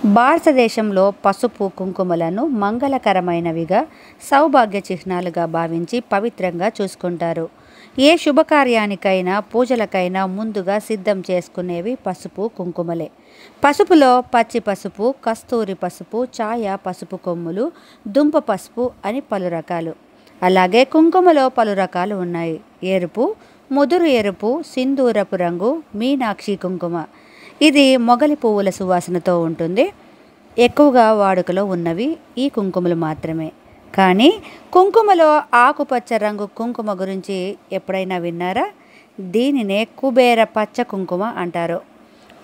భారతదేశంలో పసుపు కుంకుమలను మంగళకరమైనవిగా, సౌభాగ్య చిహ్నాలుగా భావించి పవిత్రంగా చూసుకుంటారు. ఏ శుభకార్యానికైనా, పూజలకైనా ముందుగా సిద్ధం చేసుకునేవి పసుపు కుంకుమలే. పసుపులో పచ్చి పసుపు, కస్తూరి పసుపు, ఛాయ పసుపు కొమ్ములు, దుంప పసుపు అని పలు రకాలు. అలాగే కుంకుమలో పలు రకాలు ఉన్నాయి. ఎరుపు, ముదురు ఎరుపు, సింధూరపు రంగు, మీనాక్షి కుంకుమ. ఇది మొగలి పువ్వుల సువాసనతో ఉంటుంది. ఎక్కువగా వాడుకలో ఉన్నవి ఈ కుంకుమలు మాత్రమే. కానీ కుంకుమలో ఆకుపచ్చ రంగు కుంకుమ గురించి ఎప్పుడైనా విన్నారా? దీనినే కుబేర పచ్చ కుంకుమ అంటారు.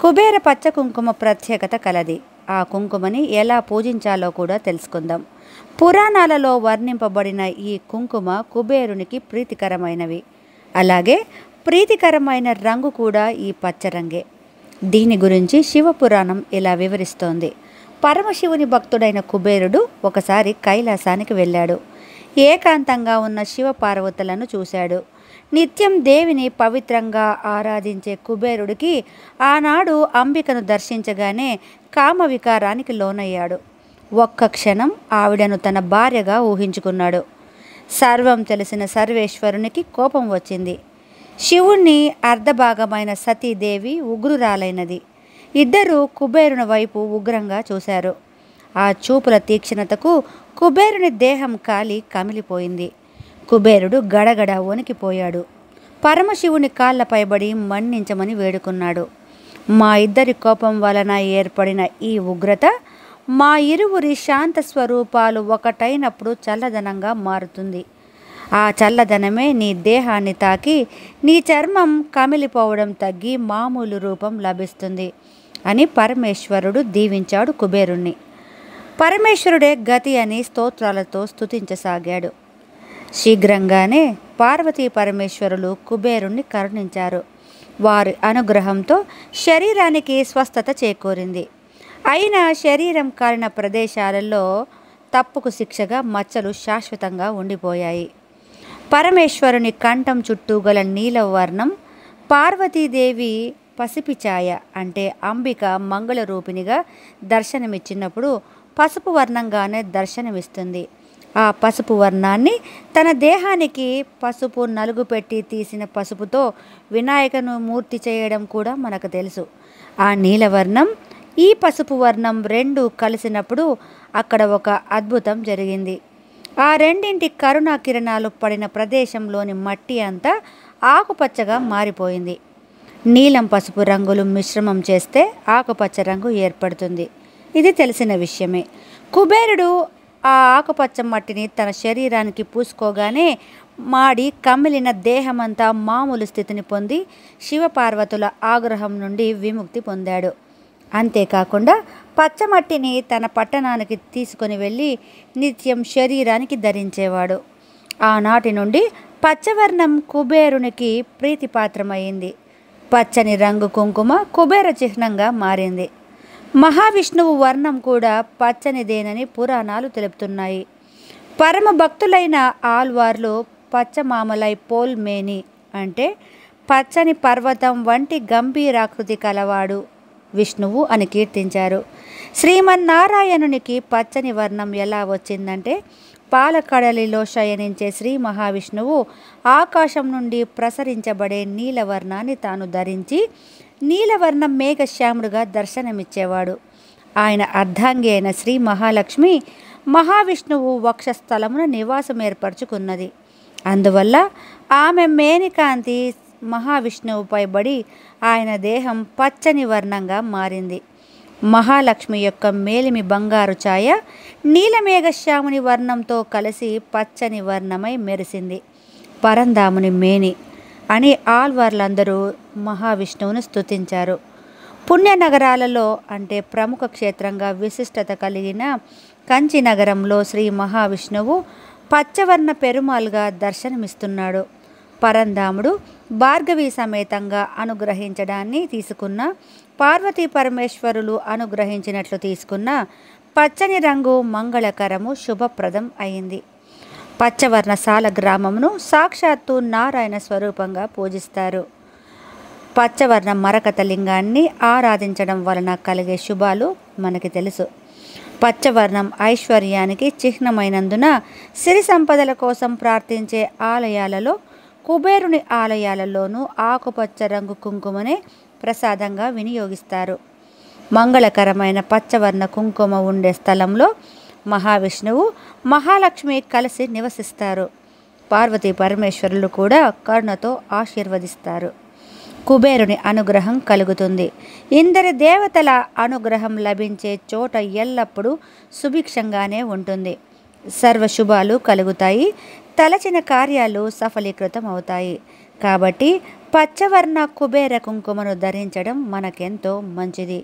కుబేర పచ్చ కుంకుమ ప్రత్యేకత కలది. ఆ కుంకుమని ఎలా పూజించాలో కూడా తెలుసుకుందాం. పురాణాలలో వర్ణింపబడిన ఈ కుంకుమ కుబేరునికి ప్రీతికరమైనవి. అలాగే ప్రీతికరమైన రంగు కూడా ఈ పచ్చరంగే. దీని గురించి శివపురాణం ఇలా వివరిస్తోంది. పరమశివుని భక్తుడైన కుబేరుడు ఒకసారి కైలాసానికి వెళ్ళాడు. ఏకాంతంగా ఉన్న శివపార్వతులను చూశాడు. నిత్యం దేవిని పవిత్రంగా ఆరాధించే కుబేరుడికి ఆనాడు అంబికను దర్శించగానే కామ వికారానికి లోనయ్యాడు. ఒక్క క్షణం ఆవిడను తన భార్యగా ఊహించుకున్నాడు. సర్వం తెలిసిన సర్వేశ్వరునికి కోపం వచ్చింది. శివుణ్ణి అర్ధభాగమైన సతీదేవి ఉగ్రురాలైనది. ఇద్దరూ కుబేరుని వైపు ఉగ్రంగా చూశారు. ఆ చూపుల తీక్షణతకు కుబేరుని దేహం కాలి కమిలిపోయింది. కుబేరుడు గడగడ వణికిపోయాడు. పరమశివుని కాళ్ళపైబడి మన్నించమని వేడుకున్నాడు. మా ఇద్దరి కోపం వలన ఏర్పడిన ఈ ఉగ్రత మా ఇరువురి శాంత స్వరూపాలు ఒకటైనప్పుడు చల్లదనంగా మారుతుంది. ఆ చల్లదనమే నీ దేహాన్ని తాకి నీ చర్మం కమిలిపోవడం తగ్గి మామూలు రూపం లభిస్తుంది అని పరమేశ్వరుడు దీవించాడు కుబేరుణ్ణి. పరమేశ్వరుడే గతి అని స్తోత్రాలతో స్తుతించసాగాడు. శీఘ్రంగానే పార్వతీ పరమేశ్వరులు కుబేరుణ్ణి కరుణించారు. వారి అనుగ్రహంతో శరీరానికి స్వస్థత చేకూరింది. అయినా శరీరం కాలిన ప్రదేశాలలో తప్పుకు శిక్షగా మచ్చలు శాశ్వతంగా ఉండిపోయాయి. పరమేశ్వరుని కంఠం చుట్టూ గల నీలవర్ణం పార్వతీదేవి పసిపి ఛాయ అంటే అంబిక మంగళ రూపిణిగా దర్శనమిచ్చినప్పుడు పసుపు వర్ణంగానే దర్శనమిస్తుంది. ఆ పసుపు వర్ణాన్ని తన దేహానికి పసుపు నలుగు పెట్టి తీసిన పసుపుతో వినాయకను మూర్తి చేయడం కూడా మనకు తెలుసు. ఆ నీలవర్ణం ఈ పసుపు వర్ణం రెండు కలిసినప్పుడు అక్కడ ఒక అద్భుతం జరిగింది. ఆ రెండింటి కరుణా కిరణాలు పడిన ప్రదేశంలోని మట్టి అంతా ఆకుపచ్చగా మారిపోయింది. నీలం పసుపు రంగులు మిశ్రమం చేస్తే ఆకుపచ్చ రంగు ఏర్పడుతుంది. ఇది తెలిసిన విషయమే. కుబేరుడు ఆ ఆకుపచ్చ మట్టిని తన శరీరానికి పూసుకోగానే మాడి కమిలిన దేహమంతా మామూలు స్థితిని పొంది శివపార్వతుల ఆగ్రహం నుండి విముక్తి పొందాడు. అంతేకాకుండా పచ్చమట్టిని తన పట్టణానికి తీసుకొని వెళ్ళి నిత్యం శరీరానికి ధరించేవాడు. ఆనాటి నుండి పచ్చవర్ణం కుబేరునికి ప్రీతిపాత్రమైంది. పచ్చని రంగు కుంకుమ కుబేర చిహ్నంగా మారింది. మహావిష్ణువు వర్ణం కూడా పచ్చనిదేనని పురాణాలు తెలుపుతున్నాయి. పరమ భక్తులైన ఆల్వార్లు పచ్చమామలై పోల్ మేని అంటే పచ్చని పర్వతం వంటి గంభీరాకృతి కలవాడు విష్ణువు అని కీర్తించారు. శ్రీమన్నారాయణునికి పచ్చని వర్ణం ఎలా వచ్చిందంటే పాలకడలిలో శయనించే శ్రీ మహావిష్ణువు ఆకాశం నుండి ప్రసరించబడే నీలవర్ణాన్ని తాను ధరించి నీలవర్ణం మేఘశ్యాముడుగా దర్శనమిచ్చేవాడు. ఆయన అర్ధాంగి అయిన శ్రీ మహాలక్ష్మి మహావిష్ణువు వక్షస్థలమున నివాసం ఏర్పరచుకున్నది. అందువల్ల ఆమె మేనికాంతి మహావిష్ణువుపై బడి ఆయన దేహం పచ్చని వర్ణంగా మారింది. మహాలక్ష్మి యొక్క మేలిమి బంగారు ఛాయ నీలమేఘశ్యాముని వర్ణంతో కలిసి పచ్చని వర్ణమై మెరిసింది. పరంధాముని మేని అని ఆల్వార్లందరూ మహావిష్ణువును స్తుతించారు. పుణ్యనగరాలలో అంటే ప్రముఖ క్షేత్రంగా విశిష్టత కలిగిన కంచి నగరంలో శ్రీ మహావిష్ణువు పచ్చవర్ణ పెరుమాల్గా దర్శనమిస్తున్నాడు. పరంధాముడు భార్గవి సమేతంగా అనుగ్రహించడాన్ని తీసుకున్న పార్వతీ పరమేశ్వరులు అనుగ్రహించినట్లు తీసుకున్న పచ్చని రంగు మంగళకరము శుభప్రదం అయింది. పచ్చవర్ణ సాల గ్రామమును సాక్షాత్తు నారాయణ స్వరూపంగా పూజిస్తారు. పచ్చవర్ణ మరకత లింగాన్ని ఆరాధించడం వలన కలిగే శుభాలు మనకి తెలుసు. పచ్చవర్ణం ఐశ్వర్యానికి చిహ్నమైనందున సిరి సంపదల కోసం ప్రార్థించే ఆలయాలలో, కుబేరుని ఆలయాలలోనూ ఆకుపచ్చ రంగు కుంకుమనే ప్రసాదంగా వినియోగిస్తారు. మంగళకరమైన పచ్చవర్ణ కుంకుమ ఉండే స్థలంలో మహావిష్ణువు, మహాలక్ష్మి కలిసి నివసిస్తారు. పార్వతీ పరమేశ్వరులు కూడా కరుణతో ఆశీర్వదిస్తారు. కుబేరుని అనుగ్రహం కలుగుతుంది. ఇందరి దేవతల అనుగ్రహం లభించే చోట ఎల్లప్పుడూ సుభిక్షంగానే ఉంటుంది. సర్వశుభాలు కలుగుతాయి. తలచిన కార్యాలు సఫలీకృతం అవుతాయి. కాబట్టి పచ్చవర్ణ కుబేర కుంకుమను ధరించడం మనకెంతో మంచిది.